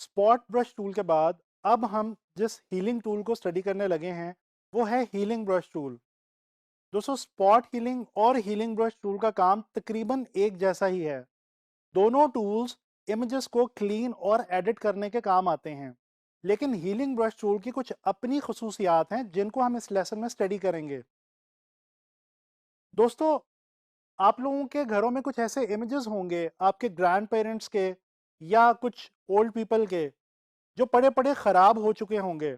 Spot brush tool के बाद अब हम जिस हीलिंग टूल को स्टडी करने लगे हैं वो है हीलिंग ब्रश टूल। दोस्तों, स्पॉट हीलिंग और हीलिंग ब्रश टूल का काम तकरीबन एक जैसा ही है। दोनों टूल्स इमेजेस को क्लीन और एडिट करने के काम आते हैं, लेकिन हीलिंग ब्रश टूल की कुछ अपनी खसूसियात हैं जिनको हम इस लेसन में स्टडी करेंगे। दोस्तों, आप लोगों के घरों में कुछ ऐसे इमेजेस होंगे आपके ग्रैंड पेरेंट्स के या कुछ ओल्ड पीपल के जो पड़े पड़े खराब हो चुके होंगे।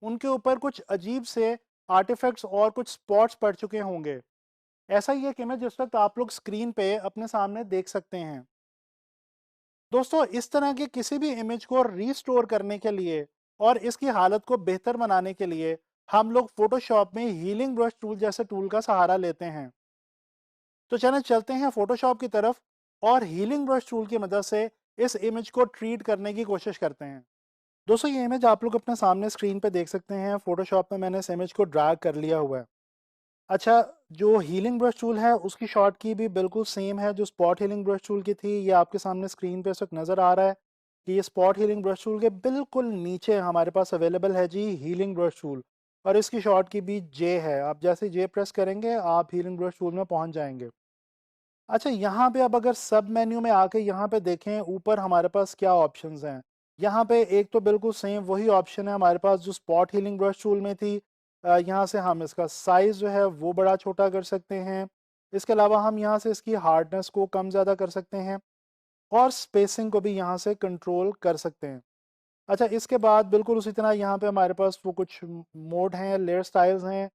उनके ऊपर कुछ अजीब से आर्टिफैक्ट्स और कुछ स्पॉट्स पड़ चुके होंगे। ऐसा ही एक इमेज इस वक्त आप लोग स्क्रीन पे अपने सामने देख सकते हैं। दोस्तों, इस तरह के किसी भी इमेज को रीस्टोर करने के लिए और इसकी हालत को बेहतर बनाने के लिए हम लोग फोटोशॉप में हीलिंग ब्रश टूल जैसे टूल का सहारा लेते हैं। तो चलें चलते हैं फोटोशॉप की तरफ और हीलिंग ब्रश टूल की मदद से इस इमेज को ट्रीट करने की कोशिश करते हैं। दोस्तों, ये इमेज आप लोग अपने सामने स्क्रीन पे देख सकते हैं। फोटोशॉप में मैंने इस इमेज को ड्रैग कर लिया हुआ है। अच्छा, जो हीलिंग ब्रश टूल है उसकी शॉर्ट की भी बिल्कुल सेम है जो स्पॉट हीलिंग ब्रश टूल की थी। ये आपके सामने स्क्रीन पे इस वक्त नज़र आ रहा है कि ये स्पॉट हीलिंग ब्रश टूल के बिल्कुल नीचे हमारे पास अवेलेबल है जी हीलिंग ब्रश टूल। और इसकी शॉर्ट की भी जे है। आप जैसे जे प्रेस करेंगे आप हीलिंग ब्रश टूल में पहुंच जाएंगे। अच्छा, यहाँ पे अब अगर सब मेन्यू में आके यहाँ पे देखें ऊपर हमारे पास क्या ऑप्शंस हैं। यहाँ पे एक तो बिल्कुल सेम वही ऑप्शन है हमारे पास जो स्पॉट हीलिंग ब्रश टूल में थी। यहाँ से हम इसका साइज जो है वो बड़ा छोटा कर सकते हैं। इसके अलावा हम यहाँ से इसकी हार्डनेस को कम ज़्यादा कर सकते हैं और स्पेसिंग को भी यहाँ से कंट्रोल कर सकते हैं। अच्छा, इसके बाद बिल्कुल उसी तरह यहाँ पे हमारे पास वो कुछ मोड हैं, लेयर स्टाइल्स हैं।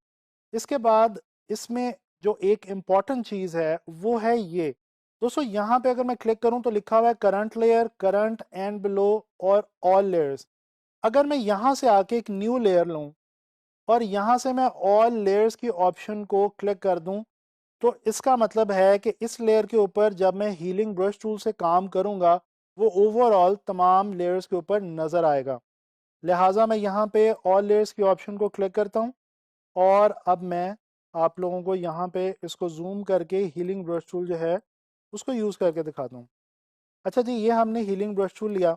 इसके बाद इसमें जो एक इम्पॉर्टेंट चीज़ है वो है ये। दोस्तों, यहाँ पे अगर मैं क्लिक करूँ तो लिखा हुआ है current layer, current and below और ऑल लेयर्स। अगर मैं यहाँ से आके एक न्यू लेयर लूँ और यहाँ से मैं ऑल लेयर्स की ऑप्शन को क्लिक कर दूँ तो इसका मतलब है कि इस लेयर के ऊपर जब मैं हीलिंग ब्रश टूल से काम करूँगा वो ओवरऑल तमाम लेयर्स के ऊपर नज़र आएगा। लिहाजा मैं यहाँ पे ऑल लेयर्स की ऑप्शन को क्लिक करता हूँ और अब मैं आप लोगों को यहाँ पे इसको जूम करके हीलिंग ब्रश टूल जो है उसको यूज़ करके दिखाता हूँ। अच्छा जी, ये हमने हीलिंग ब्रश टूल लिया।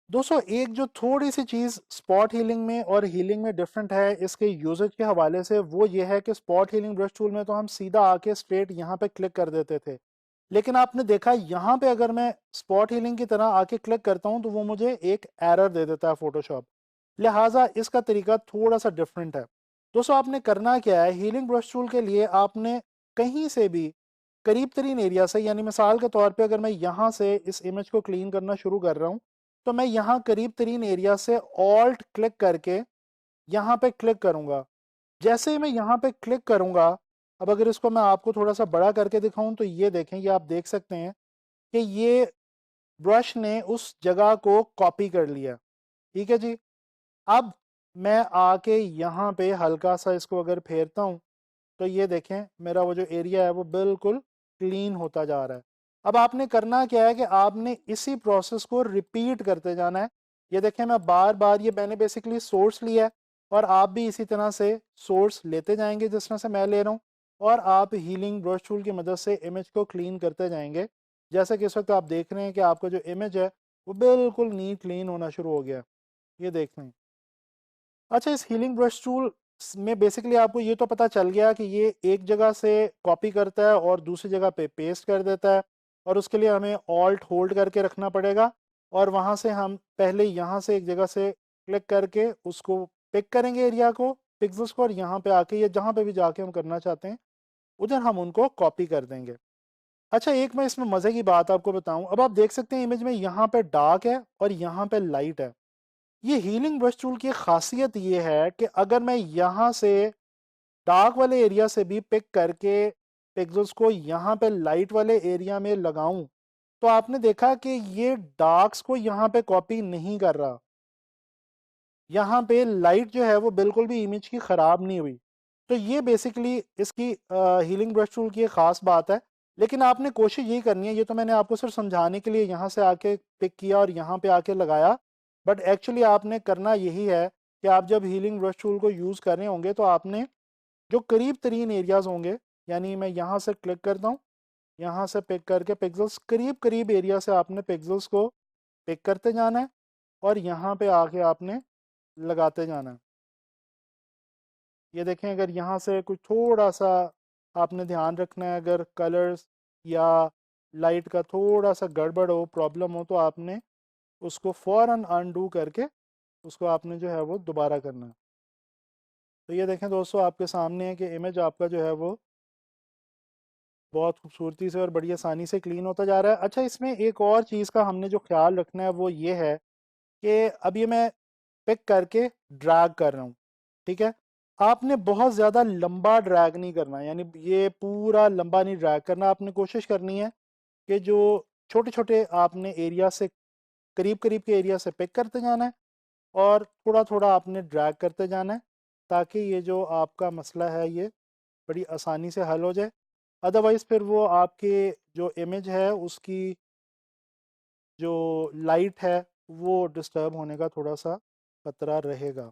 दोस्तों, एक जो थोड़ी सी चीज़ स्पॉट हीलिंग में और हीलिंग में डिफरेंट है इसके यूजेज के हवाले से वो ये है कि स्पॉट हीलिंग ब्रश टूल में तो हम सीधा आके स्ट्रेट यहाँ पे क्लिक कर देते थे, लेकिन आपने देखा यहाँ पे अगर मैं स्पॉट हीलिंग की तरह आके क्लिक करता हूँ तो वो मुझे एक एरर दे देता है फोटोशॉप। लिहाजा इसका तरीका थोड़ा सा डिफरेंट है। दोस्तों, आपने करना क्या है, हीलिंग ब्रश टूल के लिए आपने कहीं से भी करीब तरीन एरिया से, यानी मिसाल के तौर पे अगर मैं यहाँ से इस इमेज को क्लीन करना शुरू कर रहा हूँ तो मैं यहाँ करीब तरीन एरिया से ऑल्ट क्लिक करके यहाँ पे क्लिक करूँगा। जैसे ही मैं यहाँ पे क्लिक करूँगा, अब अगर इसको मैं आपको थोड़ा सा बड़ा करके दिखाऊं तो ये देखें, ये आप देख सकते हैं कि ये ब्रश ने उस जगह को कॉपी कर लिया। ठीक है जी। अब मैं आके यहाँ पे हल्का सा इसको अगर फेरता हूँ तो ये देखें मेरा वो जो एरिया है वो बिल्कुल क्लीन होता जा रहा है। अब आपने करना क्या है कि आपने इसी प्रोसेस को रिपीट करते जाना है। ये देखें मैं बार बार, ये मैंने बेसिकली सोर्स लिया है और आप भी इसी तरह से सोर्स लेते जाएंगे जिस तरह से मैं ले रहा हूँ और आप हीलिंग ब्रश टूल की मदद से इमेज को क्लीन करते जाएंगे। जैसे कि इस वक्त आप देख रहे हैं कि आपका जो इमेज है वो बिल्कुल नीट क्लीन होना शुरू हो गया। ये देख लें। अच्छा, इस हीलिंग ब्रश टूल में बेसिकली आपको ये तो पता चल गया कि ये एक जगह से कॉपी करता है और दूसरी जगह पे पेस्ट कर देता है और उसके लिए हमें ऑल्ट होल्ड करके रखना पड़ेगा और वहाँ से हम पहले यहाँ से एक जगह से क्लिक करके उसको पिक करेंगे एरिया को, पिक्सल्स को, और यहाँ पे आके या जहाँ पे भी जाके हम करना चाहते हैं उधर हम उनको कॉपी कर देंगे। अच्छा, एक मैं इसमें मज़े की बात आपको बताऊं, अब आप देख सकते हैं इमेज में यहाँ पे डार्क है और यहाँ पे लाइट है। ये हीलिंग ब्रश टूल की खासियत ये है कि अगर मैं यहाँ से डार्क वाले एरिया से भी पिक करके पिक्सल्स को यहाँ पे लाइट वाले एरिया में लगाऊं तो आपने देखा कि ये डार्क्स को यहाँ पे कॉपी नहीं कर रहा। यहाँ पे लाइट जो है वो बिल्कुल भी इमेज की ख़राब नहीं हुई। तो ये बेसिकली इसकी हीलिंग ब्रश टूल की एक ख़ास बात है। लेकिन आपने कोशिश यही करनी है, ये तो मैंने आपको सिर्फ समझाने के लिए यहाँ से आके पिक किया और यहाँ पे आके लगाया, बट एक्चुअली आपने करना यही है कि आप जब हीलिंग ब्रश टूल को यूज़ कर रहे होंगे तो आपने जो करीब तरीन एरियाज़ होंगे, यानी मैं यहाँ से क्लिक करता हूँ, यहाँ से पिक करके पिक्सल्स करीब करीब एरिया से आपने पिक्सल्स को पिक करते जाना है और यहाँ पे आके आपने लगाते जाना है। ये देखें, अगर यहाँ से कुछ थोड़ा सा आपने ध्यान रखना है, अगर कलर्स या लाइट का थोड़ा सा गड़बड़ हो, प्रॉब्लम हो, तो आपने उसको फ़ौरन अनडू करके उसको आपने जो है वो दोबारा करना है। तो ये देखें दोस्तों, आपके सामने है कि इमेज आपका जो है वो बहुत खूबसूरती से और बड़ी आसानी से क्लीन होता जा रहा है। अच्छा, इसमें एक और चीज़ का हमने जो ख्याल रखना है वो ये है कि अब ये मैं पिक करके ड्रैग कर रहा हूँ, ठीक है। आपने बहुत ज़्यादा लंबा ड्रैग नहीं करना, यानी ये पूरा लंबा नहीं ड्रैग करना। आपने कोशिश करनी है कि जो छोटे छोटे आपने एरिया से, करीब करीब के एरिया से पिक करते जाना है और थोड़ा थोड़ा आपने ड्रैग करते जाना है, ताकि ये जो आपका मसला है ये बड़ी आसानी से हल हो जाए। अदरवाइज़ फिर वो आपके जो इमेज है उसकी जो लाइट है वो डिस्टर्ब होने का थोड़ा सा खतरा रहेगा।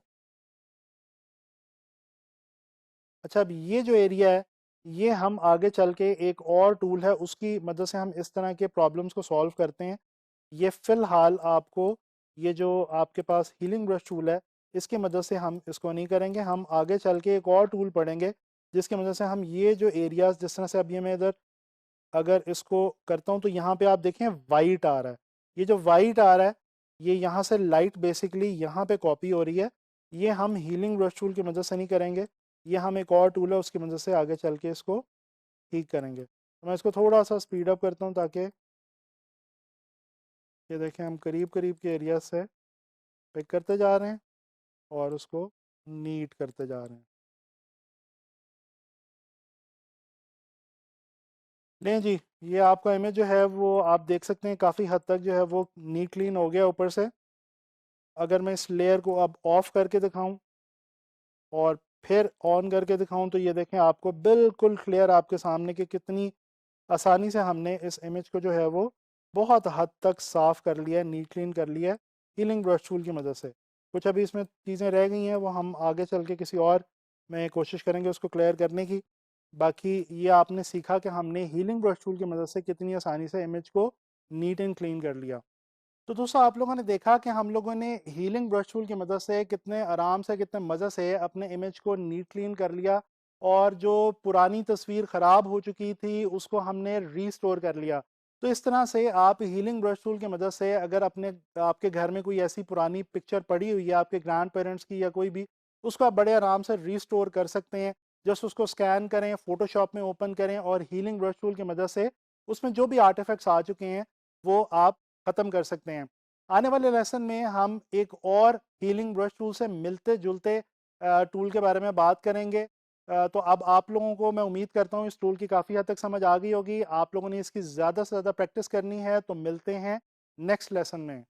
अच्छा, अब ये जो एरिया है ये हम आगे चल के एक और टूल है उसकी मदद से हम इस तरह के प्रॉब्लम्स को सॉल्व करते हैं। ये फ़िलहाल आपको, ये जो आपके पास हीलिंग ब्रश टूल है इसकी मदद से हम इसको नहीं करेंगे। हम आगे चल के एक और टूल पढ़ेंगे जिसकी मदद से हम ये जो एरियाज, जिस तरह से अब ये मैं इधर अगर इसको करता हूँ तो यहाँ पे आप देखें वाइट आ रहा है। ये जो वाइट आ रहा है ये यहाँ से लाइट बेसिकली यहाँ पे कॉपी हो रही है। ये हम हीलिंग ब्रश टूल की मदद से नहीं करेंगे, ये हम एक और टूल है उसकी मदद से आगे चल के इसको ठीक करेंगे। तो मैं इसको थोड़ा सा स्पीड अप करता हूँ ताकि ये देखें हम करीब करीब के एरिया से पिक करते जा रहे हैं और उसको नीट करते जा रहे हैं। नहीं जी, ये आपका इमेज जो है वो आप देख सकते हैं काफ़ी हद तक जो है वो नीट क्लीन हो गया ऊपर से। अगर मैं इस लेयर को अब ऑफ करके दिखाऊं और फिर ऑन करके दिखाऊं तो ये देखें आपको बिल्कुल क्लियर आपके सामने कि कितनी आसानी से हमने इस इमेज को जो है वो बहुत हद तक साफ़ कर लिया है, नीट क्लीन कर लिया है हीलिंग ब्रश टूल की मदद से। कुछ अभी इसमें चीज़ें रह गई हैं वो हम आगे चल के किसी और में कोशिश करेंगे उसको क्लियर करने की। बाकी ये आपने सीखा कि हमने हीलिंग ब्रश टूल की मदद से कितनी आसानी से इमेज को नीट एंड क्लीन कर लिया। तो दोस्तों, आप लोगों ने देखा कि हम लोगों ने हीलिंग ब्रश टूल की मदद से कितने आराम से, कितने मज़े से अपने इमेज को नीट क्लीन कर लिया और जो पुरानी तस्वीर ख़राब हो चुकी थी उसको हमने रीस्टोर कर लिया। तो इस तरह से आप हीलिंग ब्रश टूल की मदद से अगर अपने आपके घर में कोई ऐसी पुरानी पिक्चर पड़ी हुई है आपके ग्रैंड पेरेंट्स की या कोई भी, उसको आप बड़े आराम से रीस्टोर कर सकते हैं। जस्ट उसको स्कैन करें, फ़ोटोशॉप में ओपन करें और हीलिंग ब्रश टूल की मदद से उसमें जो भी आर्टिफैक्ट्स आ चुके हैं वो आप ख़त्म कर सकते हैं। आने वाले लेसन में हम एक और हीलिंग ब्रश टूल से मिलते जुलते टूल के बारे में बात करेंगे। तो अब आप लोगों को मैं उम्मीद करता हूँ इस टूल की काफ़ी हद तक समझ आ गई होगी। आप लोगों ने इसकी ज़्यादा से ज़्यादा प्रैक्टिस करनी है। तो मिलते हैं नेक्स्ट लेसन में।